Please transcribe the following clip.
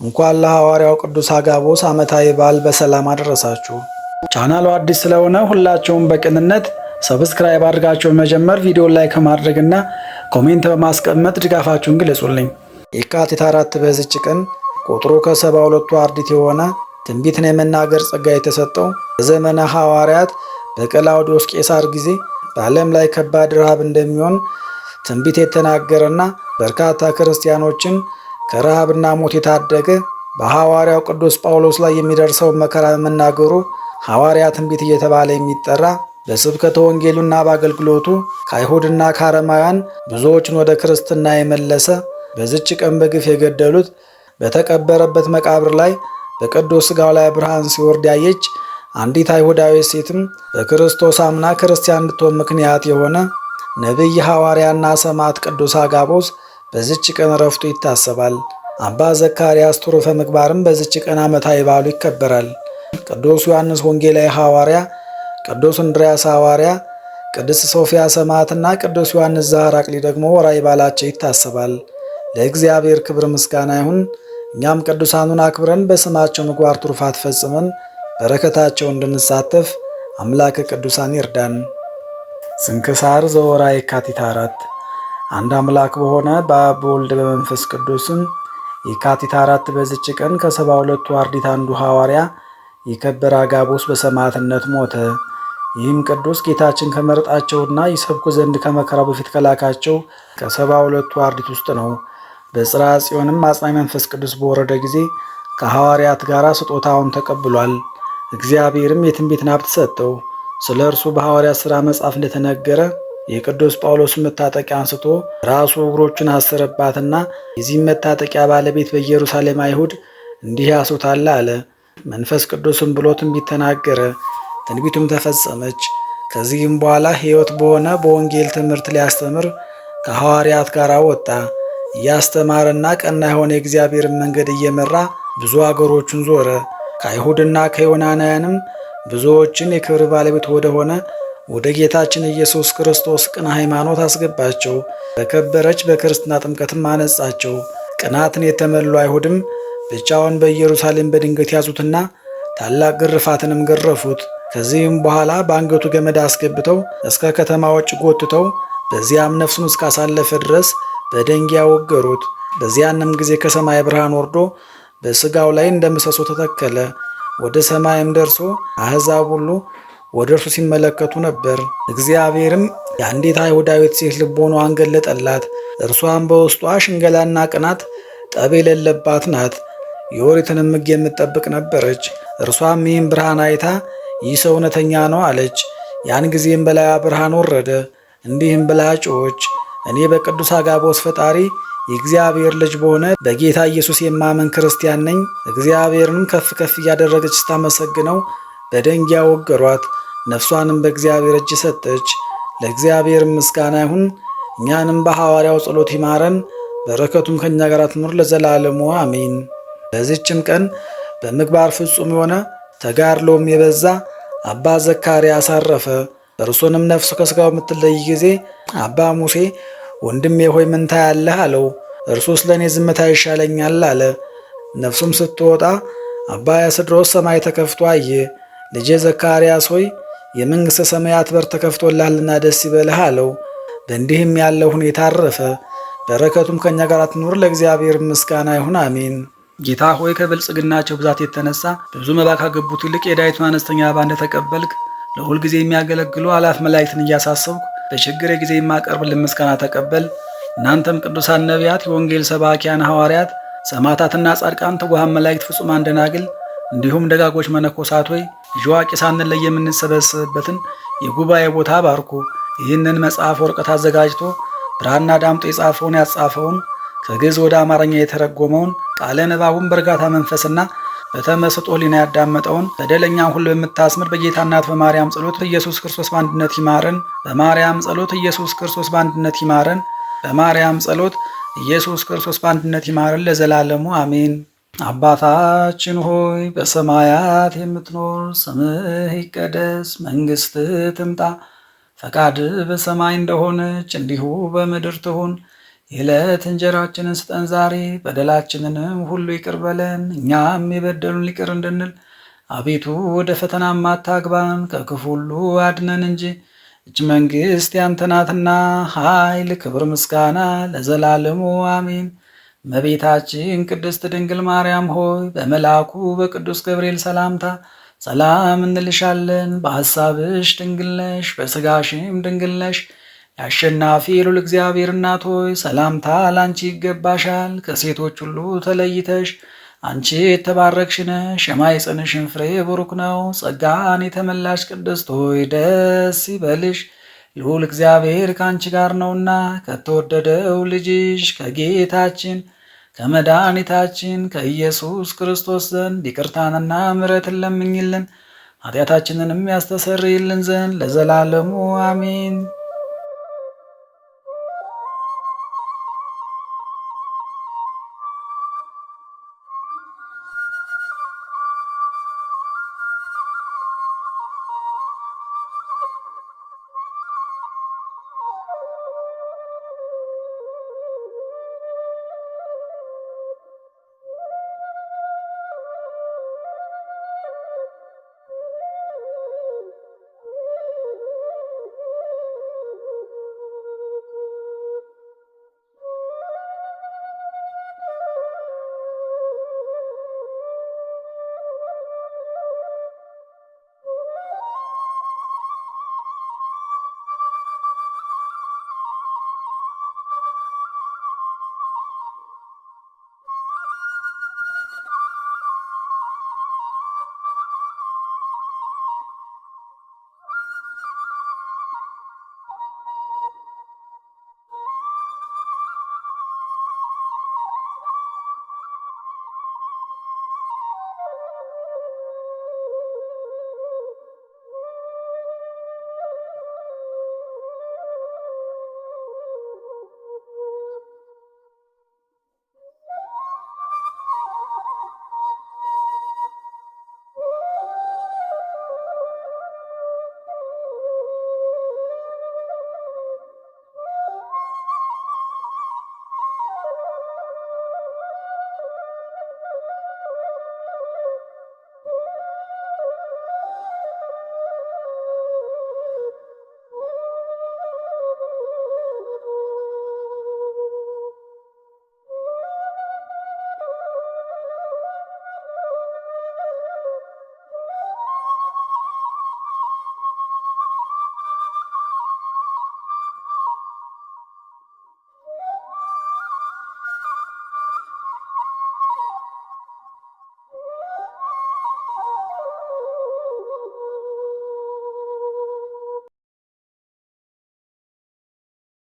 እንኳን ለሐዋርያው ቅዱስ አጋቦስ ዓመታዊ በዓል በሰላም አደረሳችሁ። ቻናሉ አዲስ ስለሆነ ሁላችሁም በቅንነት ሰብስክራይብ አድርጋችሁ መጀመር፣ ቪዲዮ ላይክ ማድረግና ኮሜንት በማስቀመጥ ድጋፋችሁን ግለጹልኝ። የካቲት 4 በዚች ቀን ቁጥሩ ከ72ቱ አርድእት የሆነ ትንቢትን የመናገር ጸጋ የተሰጠው በዘመነ ሐዋርያት በቀላውዲዮስ ቄሳር ጊዜ በዓለም ላይ ከባድ ረሃብ እንደሚሆን ትንቢት የተናገረና በርካታ ክርስቲያኖችን ከረሃብና ሞት የታደገ በሐዋርያው ቅዱስ ጳውሎስ ላይ የሚደርሰው መከራ መናገሩ ሐዋርያ ትንቢት እየተባለ የሚጠራ በስብከተ ወንጌሉና በአገልግሎቱ ከአይሁድና ከአረማውያን ብዙዎችን ወደ ክርስትና የመለሰ በዚች ቀን በግፍ የገደሉት በተቀበረበት መቃብር ላይ በቅዱስ ሥጋው ላይ ብርሃን ሲወርድ ያየች አንዲት አይሁዳዊ ሴትም በክርስቶስ አምና ክርስቲያን እንድትሆን ምክንያት የሆነ ነቢይ ሐዋርያና ሰማዕት ቅዱስ አጋቦስ በዚች ቀን ዕረፍቱ ይታሰባል። አባ ዘካርያስ ትሩፈ ምግባርም በዚች ቀን ዓመታዊ በዓሉ ይከበራል። ቅዱስ ዮሐንስ ወንጌላዊ ሐዋርያ፣ ቅዱስ እንድርያስ ሐዋርያ፣ ቅድስት ሶፊያ ሰማዕትና ቅዱስ ዮሐንስ ዘአራቅሊ ደግሞ ወርኃዊ በዓላቸው ይታሰባል። ለእግዚአብሔር ክብር ምስጋና ይሁን። እኛም ቅዱሳኑን አክብረን በስማቸው ምግባር ትሩፋት ፈጽመን በረከታቸው እንድንሳተፍ አምላከ ቅዱሳን ይርዳን። ስንክሳር ዘወርኃ የካቲት 4 አንድ አምላክ በሆነ በአብ በወልድ በመንፈስ ቅዱስም የካቲት 4 በዚች ቀን ከ72ቱ አርድእት አንዱ ሐዋርያ የከበረ አጋቦስ በሰማዕትነት ሞተ። ይህም ቅዱስ ጌታችን ከመረጣቸውና ይሰብኩ ዘንድ ከመከራው በፊት ከላካቸው ከ72ቱ አርድእት ውስጥ ነው። በጽርሐ ጽዮንም አጽናኝ መንፈስ ቅዱስ በወረደ ጊዜ ከሐዋርያት ጋር ስጦታውን ተቀብሏል። እግዚአብሔርም የትንቢትን ሀብት ሰጠው። ስለ እርሱ በሐዋርያት ሥራ መጽሐፍ እንደተነገረ የቅዱስ ጳውሎስ መታጠቂያ አንስቶ ራሱ እግሮቹን አሰረባትና የዚህም መታጠቂያ ባለቤት በኢየሩሳሌም አይሁድ እንዲህ ያሱታል አለ። መንፈስ ቅዱስም ብሎ ትንቢት ተናገረ። ትንቢቱም ተፈጸመች። ከዚህም በኋላ ሕይወት በሆነ በወንጌል ትምህርት ሊያስተምር ከሐዋርያት ጋር ወጣ። እያስተማረና ቀና የሆነ የእግዚአብሔርን መንገድ እየመራ ብዙ አገሮችን ዞረ። ከአይሁድና ከዮናናውያንም ብዙዎችን የክብር ባለቤት ወደሆነ ወደ ጌታችን ኢየሱስ ክርስቶስ ቅን ሃይማኖት አስገባቸው። በከበረች በክርስትና ጥምቀትም አነጻቸው። ቅናትን የተመሉ አይሁድም ብቻውን በኢየሩሳሌም በድንገት ያዙትና ታላቅ ግርፋትንም ገረፉት። ከዚህም በኋላ በአንገቱ ገመድ አስገብተው እስከ ከተማ ውጭ ጎትተው በዚያም ነፍሱን እስካሳለፈ ድረስ በደንጊያ ወገሩት። በዚያንም ጊዜ ከሰማይ ብርሃን ወርዶ በሥጋው ላይ እንደ ምሰሶ ተተከለ። ወደ ሰማይም ደርሶ አሕዛብ ሁሉ ወደ እርሱ ሲመለከቱ ነበር። እግዚአብሔርም የአንዲት አይሁዳዊት ሴት ልቦናዋን ገለጠላት። እርሷም በውስጧ ሽንገላና ቅናት ጠብ የሌለባት ናት። የኦሪትንም ሕግ የምትጠብቅ ነበረች። እርሷም ይህም ብርሃን አይታ ይህ ሰው እውነተኛ ነው አለች። ያን ጊዜም በላያ ብርሃን ወረደ። እንዲህም ብላ ጮኸች፣ እኔ በቅዱስ አጋቦስ ፈጣሪ የእግዚአብሔር ልጅ በሆነ በጌታ ኢየሱስ የማመን ክርስቲያን ነኝ። እግዚአብሔርንም ከፍ ከፍ እያደረገች ስታመሰግነው በደንጊያ ወገሯት። ነፍሷንም በእግዚአብሔር እጅ ሰጠች። ለእግዚአብሔር ምስጋና ይሁን። እኛንም በሐዋርያው ጸሎት ይማረን፣ በረከቱም ከእኛ ጋር ትኑር ለዘላለሙ አሜን። በዚችም ቀን በምግባር ፍጹም የሆነ ተጋድሎም የበዛ አባ ዘካርያስ አረፈ። እርሱንም ነፍሱ ከሥጋው የምትለይ ጊዜ አባ ሙሴ ወንድሜ ሆይ ምን ታያለህ አለው። እርሱ ስለ እኔ ዝምታ ይሻለኛል አለ። ነፍሱም ስትወጣ አባ ያስድሮስ ሰማይ ተከፍቶ አየ። ልጄ ዘካርያስ ሆይ የመንግሥተ ሰማያት በር ተከፍቶልሃልና ደስ ይበልህ አለው። በእንዲህም ያለው ሁኔታ አረፈ። በረከቱም ከእኛ ጋር ትኑር ለእግዚአብሔር ምስጋና ይሁን አሜን። ጌታ ሆይ ከብልጽግናቸው ብዛት የተነሳ ብዙ መባ ካገቡት ይልቅ የዳዊቱን አነስተኛ መባ እንደተቀበልክ ለሁል ጊዜ የሚያገለግሉ አላፍ መላእክትን እያሳሰብኩ በችግሬ ጊዜ የማቀርብልን ምስጋና ተቀበል። እናንተም ቅዱሳን ነቢያት፣ የወንጌል ሰባኪያን ሐዋርያት፣ ሰማዕታትና ጻድቃን፣ ትጉሃን መላእክት፣ ፍጹማን ደናግል እንዲሁም ደጋጎች መነኮሳት ሆይ ልጅ አዋቂ ሳንለይ የምንሰበሰብበትን የጉባኤ ቦታ ባርኩ። ይህንን መጽሐፍ ወረቀት አዘጋጅቶ ብራና ዳምጦ የጻፈውን ያጻፈውን ከግዕዝ ወደ አማርኛ የተረጎመውን ቃለ ንባቡን በእርጋታ መንፈስና በተመስጦ ሕሊና ያዳመጠውን በደለኛን ሁሉ የምታስምር በጌታ እናት በማርያም ጸሎት ኢየሱስ ክርስቶስ በአንድነት ይማረን። በማርያም ጸሎት ኢየሱስ ክርስቶስ በአንድነት ይማረን። በማርያም ጸሎት ኢየሱስ ክርስቶስ በአንድነት ይማረን ለዘላለሙ አሜን። አባታችን ሆይ በሰማያት የምትኖር፣ ስምህ ይቀደስ፣ መንግሥትህ ትምጣ፣ ፈቃድህ በሰማይ እንደሆነች እንዲሁ በምድር ትሁን። የዕለት እንጀራችንን ስጠን ዛሬ፣ በደላችንንም ሁሉ ይቅር በለን እኛም የበደሉን ይቅር እንድንል። አቤቱ ወደ ፈተናም አታግባን፣ ከክፉ ሁሉ አድነን እንጂ እች መንግሥት ያንተ ናትና፣ ኃይል፣ ክብር፣ ምስጋና ለዘላለሙ አሜን። እመቤታችን ቅድስት ድንግል ማርያም ሆይ በመልአኩ በቅዱስ ገብርኤል ሰላምታ ሰላም እንልሻለን። በሐሳብሽ ድንግል ነሽ፣ በሥጋሽም ድንግል ነሽ። የአሸናፊ ልዑል እግዚአብሔር እናት ሆይ ሰላምታ ላንቺ ይገባሻል። ከሴቶች ሁሉ ተለይተሽ አንቺ የተባረክሽ ነሽ፣ የማኅፀንሽም ፍሬ ቡሩክ ነው። ጸጋን የተመላሽ ቅድስት ሆይ ደስ ይበልሽ፣ ልዑል እግዚአብሔር ከአንቺ ጋር ነውና ከተወደደው ልጅሽ ከጌታችን ከመድኃኒታችን ከኢየሱስ ክርስቶስ ዘንድ ይቅርታንና ምሕረትን ለምኝልን ኃጢአታችንንም ያስተሰርይልን ዘንድ ለዘላለሙ አሜን።